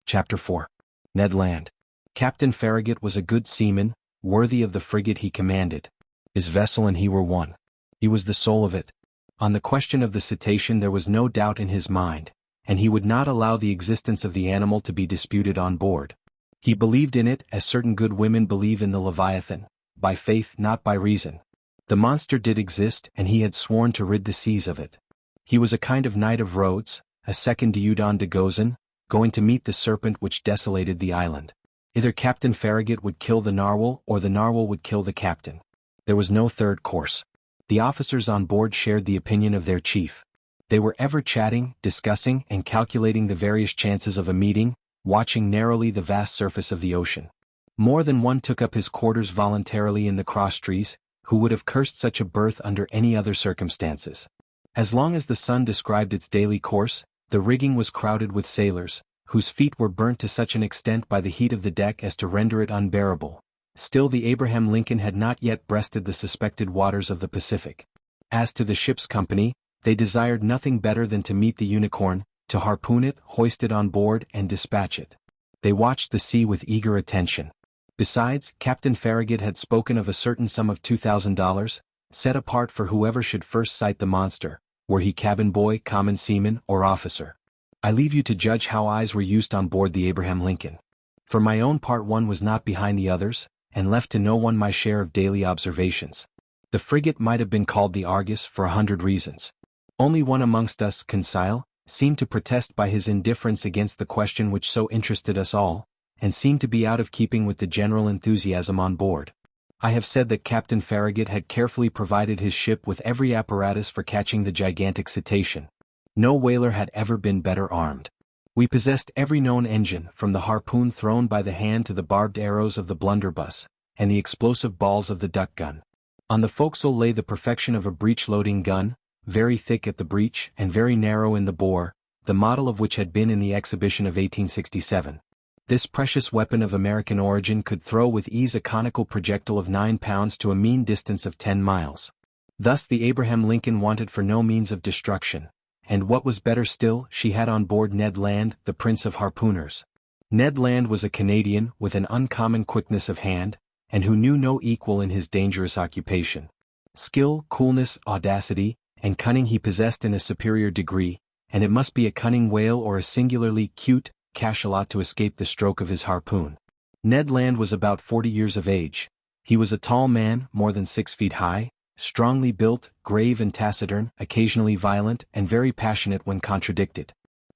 Chapter 4. Ned Land. Captain Farragut was a good seaman, worthy of the frigate he commanded. His vessel and he were one. He was the soul of it. On the question of the cetacean there was no doubt in his mind, and he would not allow the existence of the animal to be disputed on board. He believed in it as certain good women believe in the Leviathan, by faith not by reason. The monster did exist and he had sworn to rid the seas of it. He was a kind of knight of Rhodes, a second Dieudonne de Gozon, going to meet the serpent which desolated the island. Either Captain Farragut would kill the narwhal or the narwhal would kill the captain. There was no third course. The officers on board shared the opinion of their chief. They were ever chatting, discussing, and calculating the various chances of a meeting, watching narrowly the vast surface of the ocean. More than one took up his quarters voluntarily in the crosstrees, who would have cursed such a berth under any other circumstances. As long as the sun described its daily course, the rigging was crowded with sailors, whose feet were burnt to such an extent by the heat of the deck as to render it unbearable. Still the Abraham Lincoln had not yet breasted the suspected waters of the Pacific. As to the ship's company, they desired nothing better than to meet the Unicorn, to harpoon it, hoist it on board, and dispatch it. They watched the sea with eager attention. Besides, Captain Farragut had spoken of a certain sum of $2,000, set apart for whoever should first sight the monster, were he cabin boy, common seaman, or officer. I leave you to judge how eyes were used on board the Abraham Lincoln. For my own part one was not behind the others, and left to no one my share of daily observations. The frigate might have been called the Argus for 100 reasons. Only one amongst us, Conseil, seemed to protest by his indifference against the question which so interested us all, and seemed to be out of keeping with the general enthusiasm on board. I have said that Captain Farragut had carefully provided his ship with every apparatus for catching the gigantic cetacean. No whaler had ever been better armed. We possessed every known engine, from the harpoon thrown by the hand to the barbed arrows of the blunderbuss, and the explosive balls of the duck gun. On the forecastle lay the perfection of a breech-loading gun, very thick at the breech and very narrow in the bore, the model of which had been in the exhibition of 1867. This precious weapon of American origin could throw with ease a conical projectile of 9 pounds to a mean distance of 10 miles. Thus the Abraham Lincoln wanted for no means of destruction, and what was better still, she had on board Ned Land, the prince of harpooners. Ned Land was a Canadian with an uncommon quickness of hand, and who knew no equal in his dangerous occupation. Skill, coolness, audacity, and cunning he possessed in a superior degree, and it must be a cunning whale or a singularly cute cachalot to escape the stroke of his harpoon. Ned Land was about 40 years of age. He was a tall man, more than 6 feet high, strongly built, grave and taciturn, occasionally violent, and very passionate when contradicted.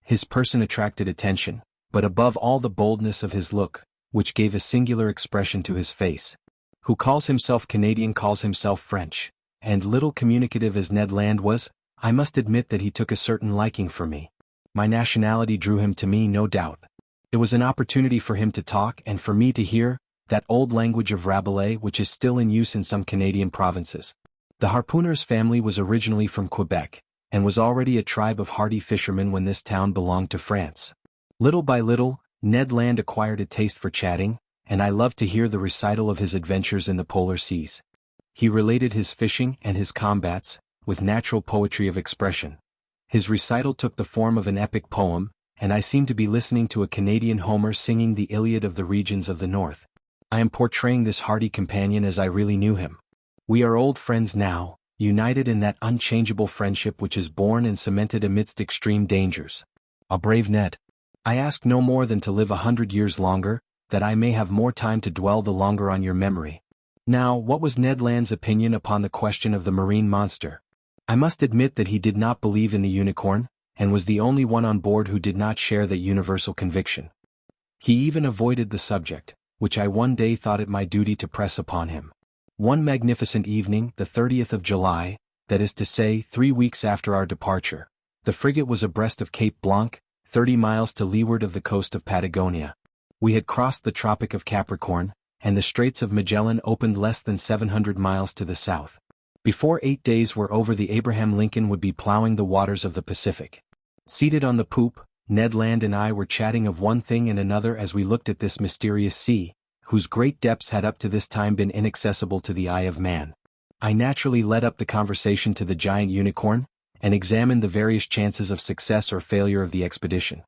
His person attracted attention, but above all the boldness of his look, which gave a singular expression to his face. Who calls himself Canadian calls himself French, and little communicative as Ned Land was, I must admit that he took a certain liking for me. My nationality drew him to me, no doubt. It was an opportunity for him to talk and for me to hear that old language of Rabelais which is still in use in some Canadian provinces. The harpooner's family was originally from Quebec, and was already a tribe of hardy fishermen when this town belonged to France. Little by little, Ned Land acquired a taste for chatting, and I loved to hear the recital of his adventures in the polar seas. He related his fishing and his combats, with natural poetry of expression. His recital took the form of an epic poem, and I seemed to be listening to a Canadian Homer singing the Iliad of the regions of the north. I am portraying this hardy companion as I really knew him. We are old friends now, united in that unchangeable friendship which is born and cemented amidst extreme dangers. A brave Ned. I ask no more than to live 100 years longer, that I may have more time to dwell the longer on your memory. Now, what was Ned Land's opinion upon the question of the marine monster? I must admit that he did not believe in the unicorn, and was the only one on board who did not share that universal conviction. He even avoided the subject, which I one day thought it my duty to press upon him. One magnificent evening, the 30th of July, that is to say 3 weeks after our departure, the frigate was abreast of Cape Blanc, 30 miles to leeward of the coast of Patagonia. We had crossed the Tropic of Capricorn, and the Straits of Magellan opened less than 700 miles to the south. Before 8 days were over, the Abraham Lincoln would be plowing the waters of the Pacific. Seated on the poop, Ned Land and I were chatting of one thing and another as we looked at this mysterious sea, whose great depths had up to this time been inaccessible to the eye of man. I naturally led up the conversation to the giant unicorn, and examined the various chances of success or failure of the expedition.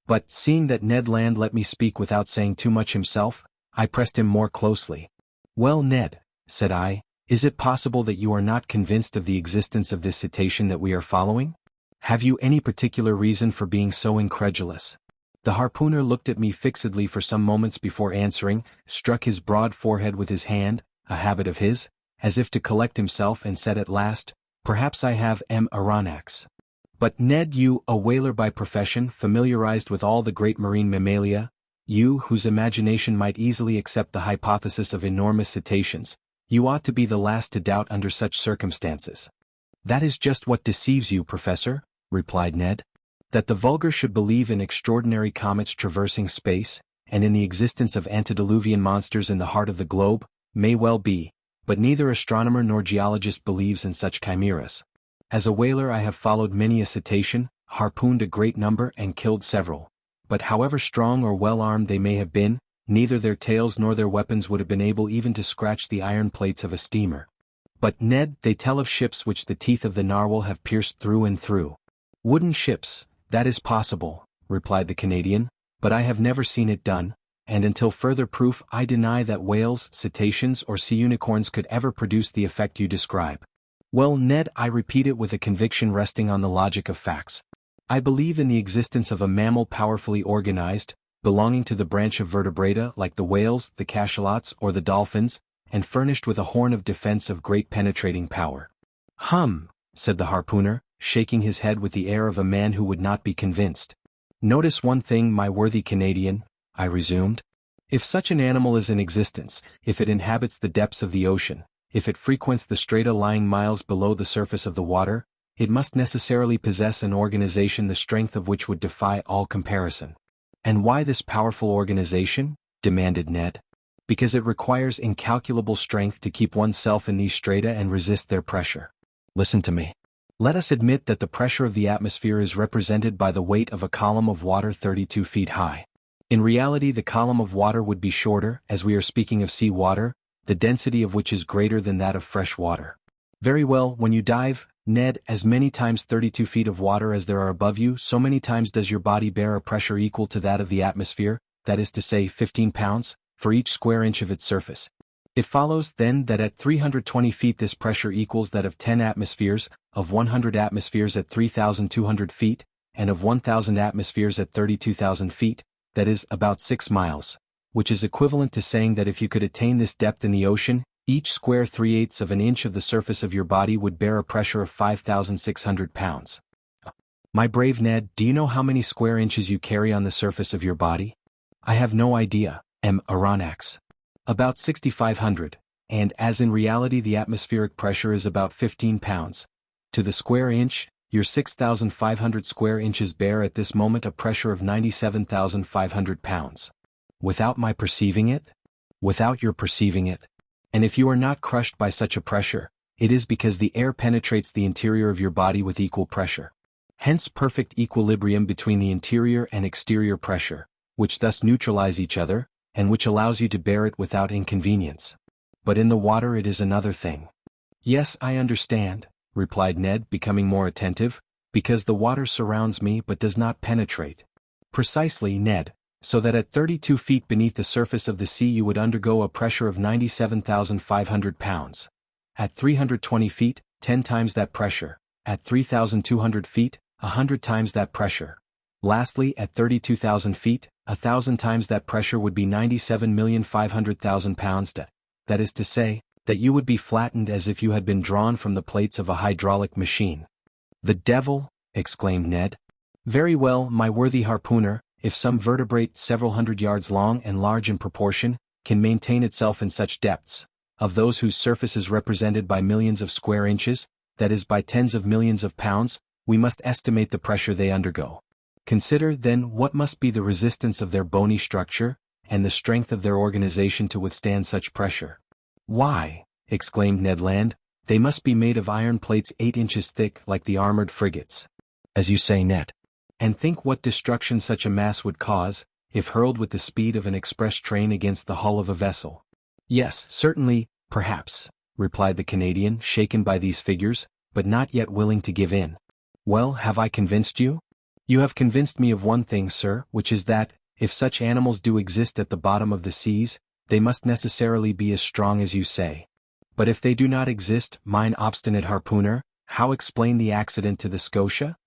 But, seeing that Ned Land let me speak without saying too much himself, I pressed him more closely. "Well, Ned," said I, "is it possible that you are not convinced of the existence of this cetacean that we are following? Have you any particular reason for being so incredulous?" The harpooner looked at me fixedly for some moments before answering, struck his broad forehead with his hand, a habit of his, as if to collect himself, and said at last, "Perhaps I have Aronnax. But Ned, you, a whaler by profession, familiarized with all the great marine mammalia, you whose imagination might easily accept the hypothesis of enormous cetaceans, you ought to be the last to doubt under such circumstances." "That is just what deceives you, Professor," replied Ned. "That the vulgar should believe in extraordinary comets traversing space, and in the existence of antediluvian monsters in the heart of the globe, may well be, but neither astronomer nor geologist believes in such chimeras. As a whaler I have followed many a cetacean, harpooned a great number and killed several. But however strong or well-armed they may have been, neither their tails nor their weapons would have been able even to scratch the iron plates of a steamer. But, Ned, they tell of ships which the teeth of the narwhal have pierced through and through." "Wooden ships, that is possible," replied the Canadian, "but I have never seen it done, and until further proof I deny that whales, cetaceans or sea unicorns could ever produce the effect you describe." "Well, Ned, I repeat it with a conviction resting on the logic of facts. I believe in the existence of a mammal powerfully organized, belonging to the branch of vertebrata like the whales, the cachalots, or the dolphins, and furnished with a horn of defense of great penetrating power." "Hum," said the harpooner, shaking his head with the air of a man who would not be convinced. "Notice one thing, my worthy Canadian," I resumed. "If such an animal is in existence, if it inhabits the depths of the ocean, if it frequents the strata lying miles below the surface of the water, it must necessarily possess an organization the strength of which would defy all comparison." "And why this powerful organization?" demanded Ned. "Because it requires incalculable strength to keep oneself in these strata and resist their pressure. Listen to me. Let us admit that the pressure of the atmosphere is represented by the weight of a column of water 32 feet high. In reality the column of water would be shorter, as we are speaking of sea water, the density of which is greater than that of fresh water. Very well, when you dive, Ned, as many times 32 feet of water as there are above you, so many times does your body bear a pressure equal to that of the atmosphere, that is to say 15 pounds, for each square inch of its surface. It follows, then, that at 320 feet this pressure equals that of 10 atmospheres, of 100 atmospheres at 3,200 feet, and of 1,000 atmospheres at 32,000 feet, that is, about 6 miles, which is equivalent to saying that if you could attain this depth in the ocean, each square 3/8 of an inch of the surface of your body would bear a pressure of 5,600 pounds. My brave Ned, do you know how many square inches you carry on the surface of your body? I have no idea, Aronnax. About 6,500, and as in reality the atmospheric pressure is about 15 pounds. To the square inch, your 6,500 square inches bear at this moment a pressure of 97,500 pounds. Without my perceiving it? Without your perceiving it. And if you are not crushed by such a pressure, it is because the air penetrates the interior of your body with equal pressure. Hence perfect equilibrium between the interior and exterior pressure, which thus neutralize each other, and which allows you to bear it without inconvenience. But in the water it is another thing." "Yes, I understand," replied Ned, becoming more attentive, "because the water surrounds me but does not penetrate." "Precisely, Ned, so that at 32 feet beneath the surface of the sea you would undergo a pressure of 97,500 pounds. At 320 feet, 10 times that pressure. At 3,200 feet, 100 times that pressure. Lastly, at 32,000 feet, 1,000 times that pressure would be 97,500,000 pounds. That is to say, that you would be flattened as if you had been drawn from the plates of a hydraulic machine." "The devil!" exclaimed Ned. "Very well, my worthy harpooner, if some vertebrate several hundred yards long and large in proportion, can maintain itself in such depths, of those whose surface is represented by millions of square inches, that is by tens of millions of pounds, we must estimate the pressure they undergo. Consider, then, what must be the resistance of their bony structure, and the strength of their organization to withstand such pressure." "Why," exclaimed Ned Land, "they must be made of iron plates 8 inches thick like the armored frigates." "As you say, Ned. And think what destruction such a mass would cause, if hurled with the speed of an express train against the hull of a vessel." "Yes, certainly, perhaps," replied the Canadian, shaken by these figures, but not yet willing to give in. "Well, have I convinced you?" You have convinced me of one thing, sir, which is that, if such animals do exist at the bottom of the seas, they must necessarily be as strong as you say. But if they do not exist, mine obstinate harpooner, how explain the accident to the Scotia?